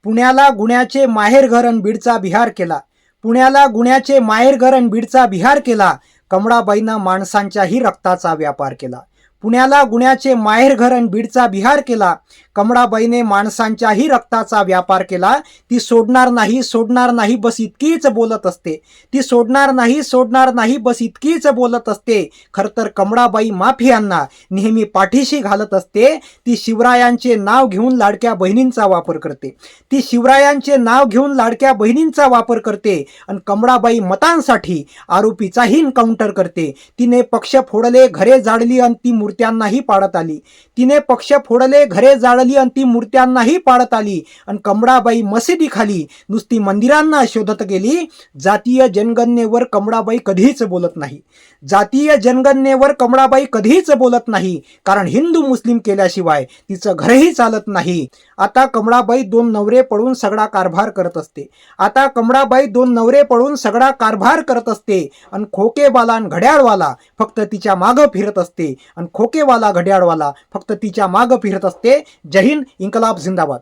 पुण्याला गुन्ह्याचे माहेरघर अन बीडचा बिहार केला. पुण्याला गुन्ह्याचे माहेरघर अन बीडचा बिहार केला. कमळाबाईनं माणसांच्याही रक्ताचा व्यापार केला. पुण्याला गुन्ह्याचे माहेरघर अन बीडचा बिहार केला. कमळाबाईने माणसांच्याही रक्ताचा व्यापार केला. ती सोडणार नाही, सोडणार नाही, बस इतकीच बोलत असते. ती सोडणार नाही, सोडणार नाही, बस इतकीच बोलत असते. खरं तर कमळाबाई माफियांना नेहमी पाठीशी घालत असते. ती शिवरायांचे नाव घेऊन लाडक्या बहिणींचा वापर करते. ती शिवरायांचे नाव घेऊन लाडक्या बहिणींचा वापर करते आणि कमळाबाई मतांसाठी आरोपीचाही एन्काउंटर करते. तिने पक्ष फोडले, घरे जाळली आणि ती मूर्त्यांनाही पाडत आली. तिने पक्ष फोडले, घरे जाळली आणि ती मूर्त्यांनाही पाडत आली. आणि कमळाबाई मशिदीखाली नुसती मंदिरांना शोधत गेली. जातीय जनगणनेवर कमळाबाई कधीच बोलत नाही. जातीय जनगणनेवर कमळाबाई कधीच बोलत नाही, कारण हिंदू मुस्लिम केल्याशिवाय तिचं घरही चालत नाही. आता कमळाबाई 2 नवरे पळून सगळा कारभार करत असते. आता कमळाबाई 2 नवरे पळून सगळा कारभार करत असते. आणि खोकेवाला आणि घड्याळवाला फक्त तिच्या मागं फिरत असते. आणि खोकेवाला घड्याळवाला फक्त तिच्या मागं फिरत असते. जय हिंद, इन्कलाब जिंदाबाद.